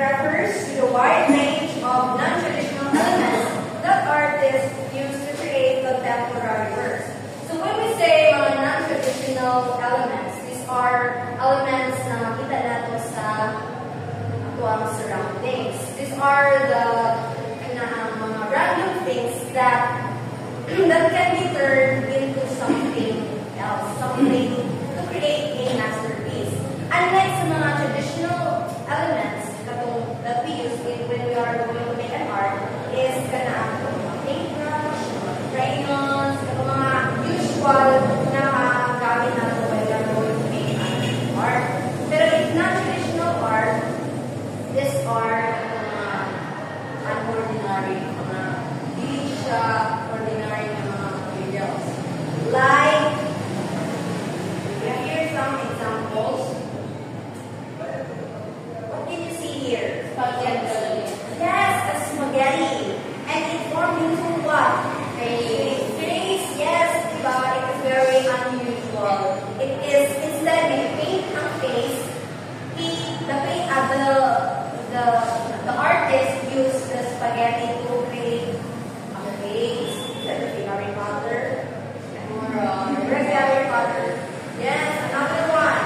refers to the wide range of non-traditional elements that artists use to create contemporary works. So when we say mga non-traditional elements, these are elements na makita nato sa actual surroundings. These are the mga random things that can be turned into something else, something to create a masterpiece. Unlike sa mga traditional elements that we use when we are going to make an art, is kanaan mga paintbrush, crayons, mga usual na gamit natin when we are going to make an art. Pero in non-traditional art, these are unordinary, mga hindi siya ordinary na mga materials. Like, here's some examples. What can you see here? Spaghetti. Yes, a spaghetti. And it formed into what? Face. Yes, diba? It is very unusual. It is, instead we paint ang face, the artist used the spaghetti to create a face. Like Harry Potter. Or Harry Potter. Yes, another one.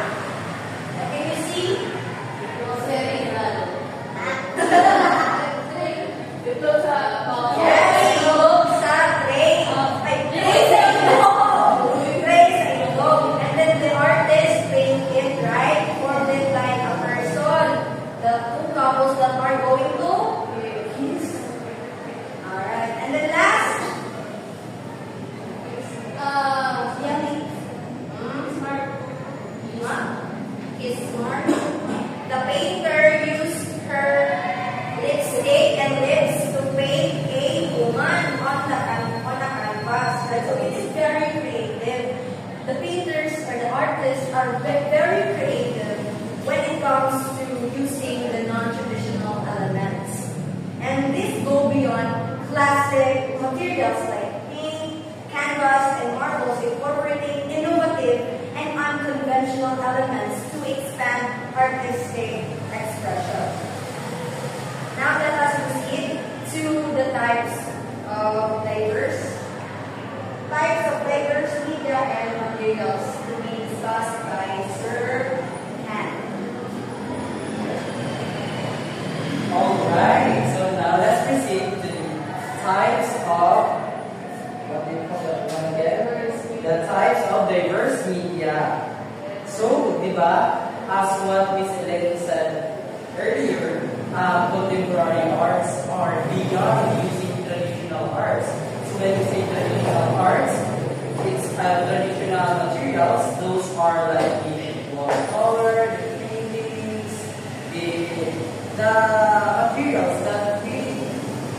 Can you see? And then the artist paint it, right? Formed it like a person. The two couples that are going to kiss. Alright. And then last. Yummy. Smart. Is smart. The painter used her lipstick and lips to paint a woman on a canvas. Right? So it is very creative. The painters or the artists are very creative when it comes to using the non-traditional elements. And this go beyond classic materials like paint, canvas, and marbles, incorporating innovative and unconventional elements to expand artistic expression. Now let us proceed to the types of diverse media and materials to be discussed by Sir Han. Alright, so now let's proceed to the types of what do you call that one again? The types of diverse media. So, diba, as what Miss Elaine said earlier, contemporary arts are beyond using traditional arts. So when we say traditional arts, it's traditional materials. Those are like the watercolor, the paintings, the materials that we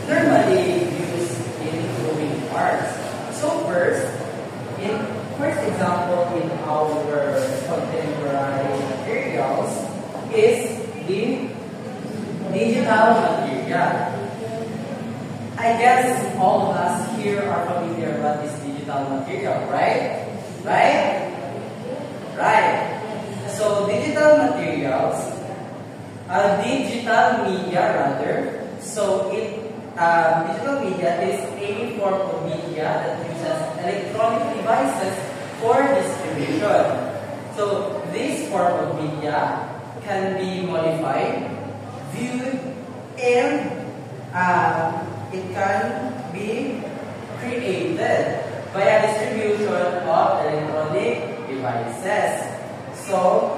normally use in doing arts. So first example in our contemporary materials is the digital material. I guess all of us here are familiar with this digital material, right? Right. So digital materials, digital media rather. So digital media is any form of media that uses electronic devices for distribution. So this form of media can be modified, viewed, and it can be created via distribution of electronic devices. So,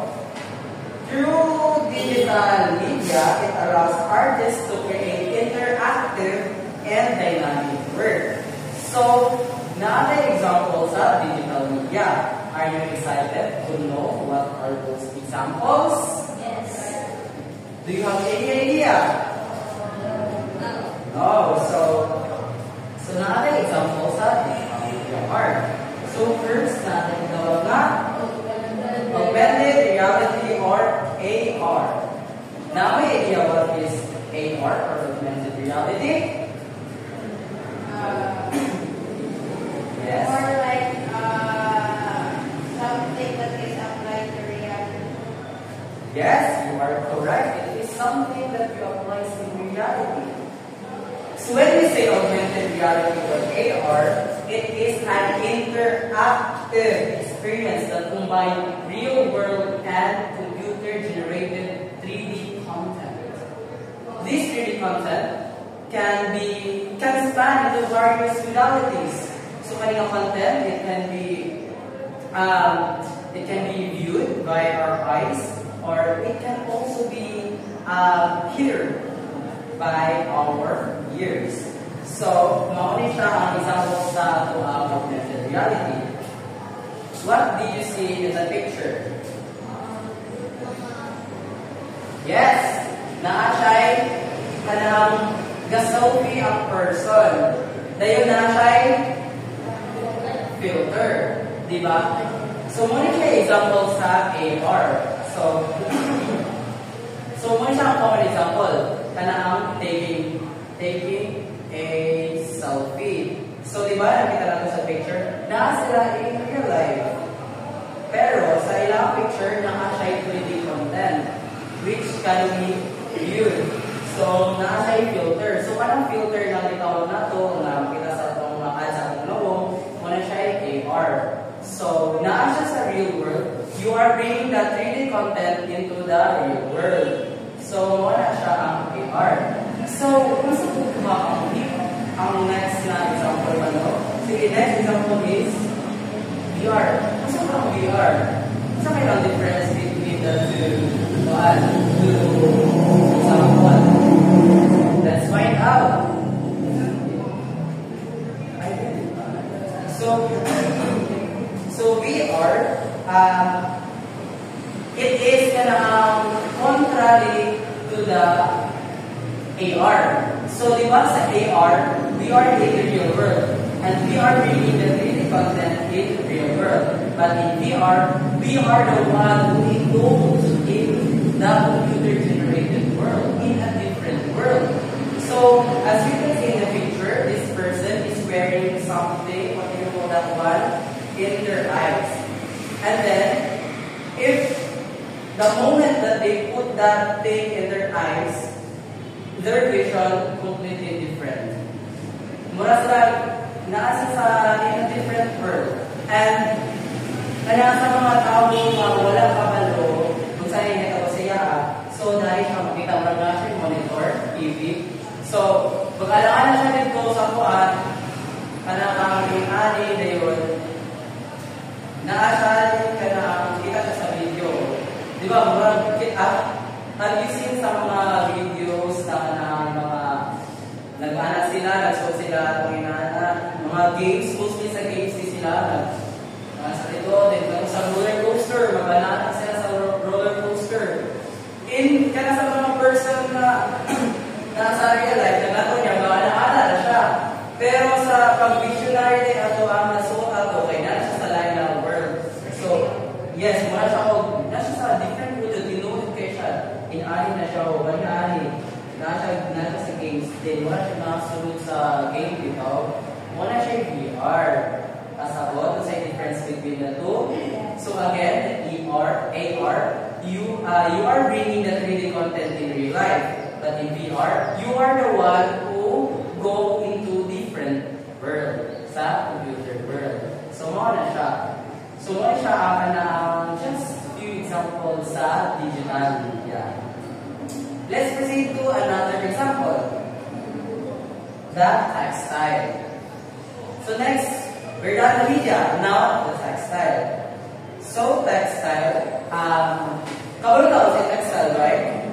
through digital media, it allows artists to create interactive and dynamic work. So, now the examples of digital media. Are you excited to know what are those examples? Yes. Do you have any idea? No. So now the examples of digital media are. So first, natin tawag na augmented reality or AR. Now, may idea what is AR or augmented reality? Yes. Or like something that is applied to reality. Yes, you are correct. It is something that you So when we say augmented reality or AR, it is an interactive experience that combines real world and computer generated 3D content. This 3D content can span into various modalities. So kanina content, it can be viewed by our eyes, or it can also be heard by our ears. So, mauni siya ang example sa augmented reality. What did you see in the picture? Yes, naa siya'y kanang gaselfie ang person. Dayon naa siya'y filter, di ba? So, muna siya example sa AR. So muna siya ang common example. Kanang taking a selfie. So, di ba, nakita natin sa picture, na sila in real life. Pero, sa ilang picture, naka-siya 3D content, which can be viewed. So, naka-siya filter. So, parang filter na litawag na ito, na makita sa itong makad sa itong loob, muna siya AR. So, naa siya sa real world, you are bringing that 3D content into the real world. So, muna siya ang AR. So, kung sa ba ang next na example ano? Sige, next example is VR. Kasi ba ang VR? Kasi may ang difference between the two example. Let's find out. So VR, it is contrary to the AR. So, di ba sa AR, we are in the real world. And we are bringing the 3D content in the real world. But in VR, we are the one who indulge in the computer-generated world, in a different world. So, as you can see in the picture, this person is wearing something, what do you call that one, in their eyes. And then, if the moment that they put that thing in their eyes, their vision completely different. Mura sila naasa sa in a different world. And kaya sa mga tao na wala kabalo, kung saan yung ito siya, so dahil siya makita mo na siya monitor, TV. So, pag-alangan na siya dito sa kuan, kanang ani na yun, naasa kanang kita siya sa video. Di ba, mura have you seen sa mga videos na mga nag-anak sila, nag-show sila, mga games, mostly sa games sila, sa ito, sa roller coaster, mag-anak sila sa roller coaster. Kaya sa mga person na nasa real life, nagato niya, mag-anak na siya. Pero sa pag-visionary din, ato ang nasuot ato, kaya na siya sa line ng world. So, yes, muna siya nasa sa different world, tinuod kayo siya. In-ani na siya, o bani-ani. Nasa sa games din. Wala siya nakasunod sa game dito. Wala siya VR. Kasabot, sa difference between the two. So again, AR, you are bringing the 3D content in real life. But in VR, you are the one who go into different world. Sa computer world. So muna siya. So muna siya just few examples sa digital media. Let's proceed to another example. The textile. So next, we're done the media. Now, the textile. So textile, kabalo na sa textile, right?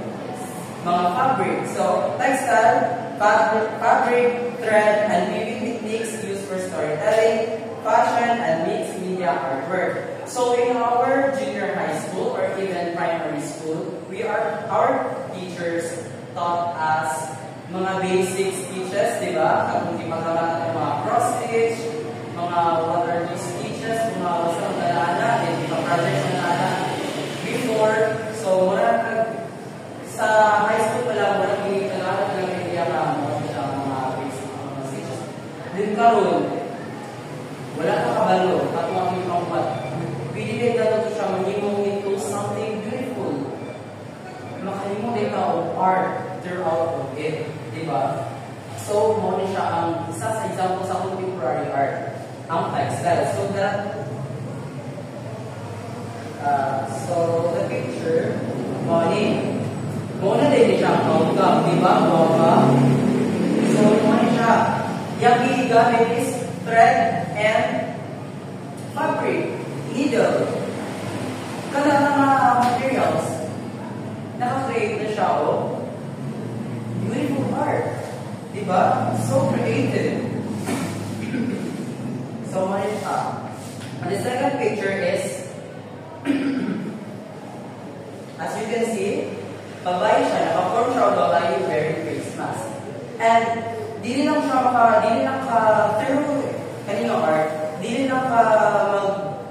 Mga fabric. So textile, fabric, thread, and weaving techniques used for storytelling, fashion, and mixed media artwork. So in our junior high school or even primary school, our teachers taught us mga basic stitches, di ba? Kung di pagkakaroon ng mga cross stitch, mga water stitches, mga wasang galana, di pa-project na galana before. So sa high school pala, wala hindi kailangan lang hindi mga basic stitches. Din karon, wala ka kabalo, at mga pangkat. Pili na ito siya manimong into something beautiful. Makalimong dito of art throughout of it. Diba? So, mo ni siya ang isa sa example sa contemporary art, ang textile. So the picture, mo na din siya ang outcome, di ba? So, mo ni siya. Yung gigamit is thread and fabric, needle. Kada mga materials, naka-create na siya o beautiful art. Diba? So creative. So what is and the second picture is as you can see, pabay siya, naka-form siya o babae wearing face mask. And dili lang through kanino art, dili lang ka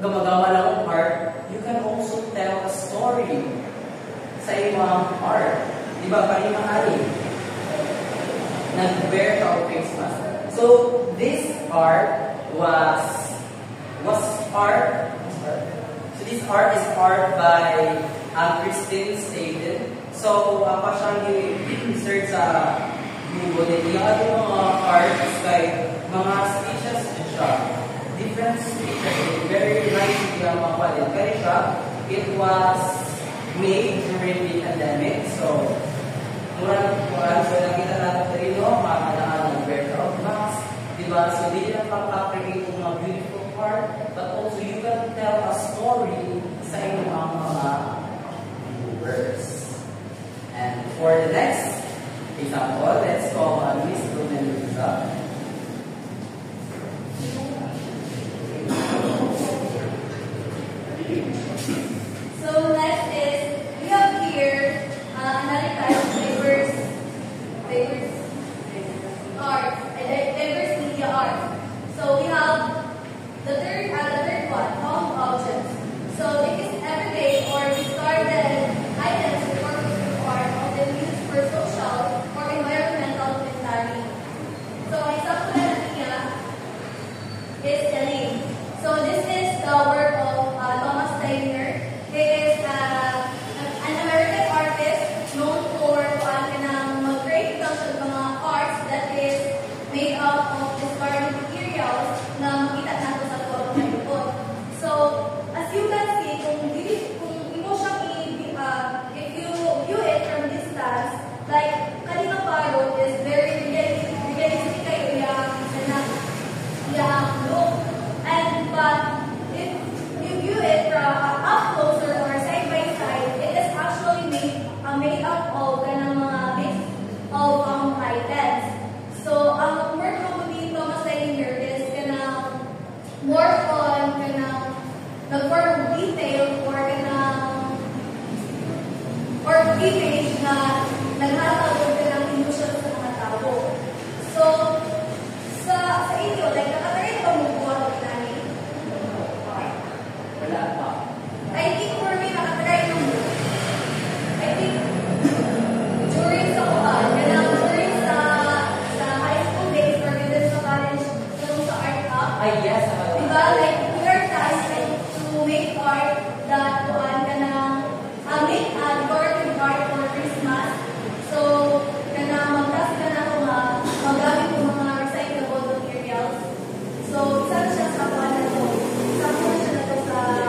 gumagawa lang ng art, you can also tell a story sa imong art. Diba? Kanina ari nag-wear ka o face mask. So this art was art. So this art is art by Christine Stated. So ako siyang i-search sa Google. Yung ating mga arts kay mga speeches siya. Different speeches. Very nice yung mga palit. Kaya siya, it was made during the pandemic. So murang so nakita natin rin mga wear of mask, diba? So di lang pang-create ng mga beautiful art, but also you can tell a story sa inyong mga viewers. And for the next example, let's call Miss Lumenluza. So next is, we have here another type of diverse art, diverse media art. So we have the third one, home objects. So it is everyday or discarded items or purpose of art often used for social or environmental commentary. So example niya is the name. So this is the work of Thomas Steiner. He is an American artist known for mag-create ng mga arts that is made up of discarded materials na makita natin sa photo na ito. So, as you can see, kung imo siyang if you view it from distance, like, kanina parot is very realistic kayo yung look. But if you view it from up closer or side by side, it is actually made up of mga mix of items. So ang work ko ni Thomas Steiner is more on nag-form of detail or image na naghatawag ng illusion sa mga tao. So sa inyo, like nakatry ba mo buwan o pinani? Wala pa. I think for me, nakatry mo. I think during sa high school days or even sa college, sa art hub. Yes. Diba? Like, we are tasked to make art that make decorative art for Christmas. So, mag-task ka na magamit ng mga recyclable materials. So, isa na siya sa kuha na to. Isa na siya na to sa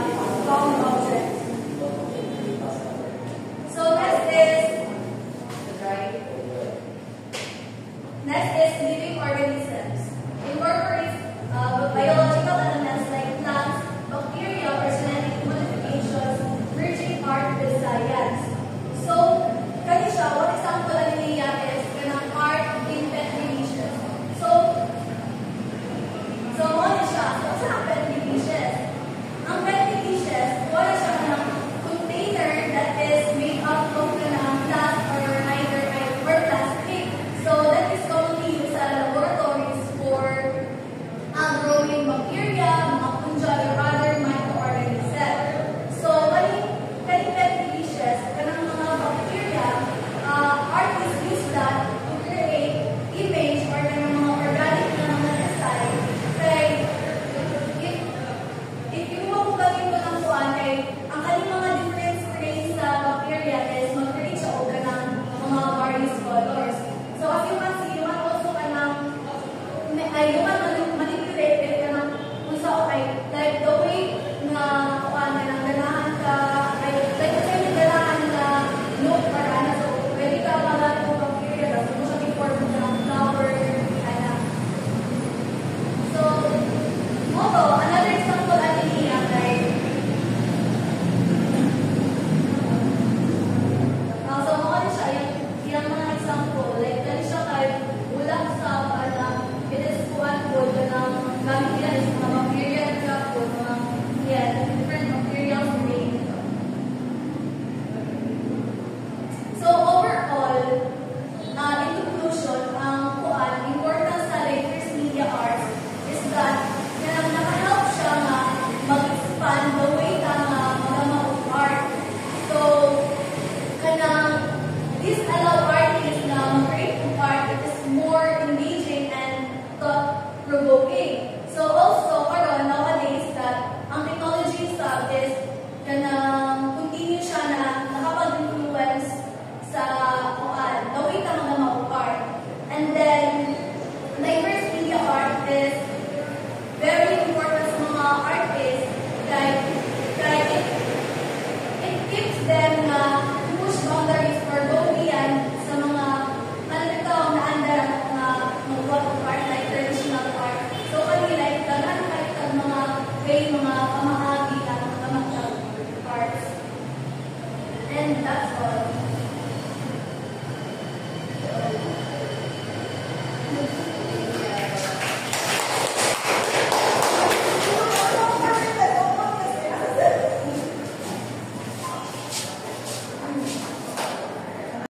And that's all.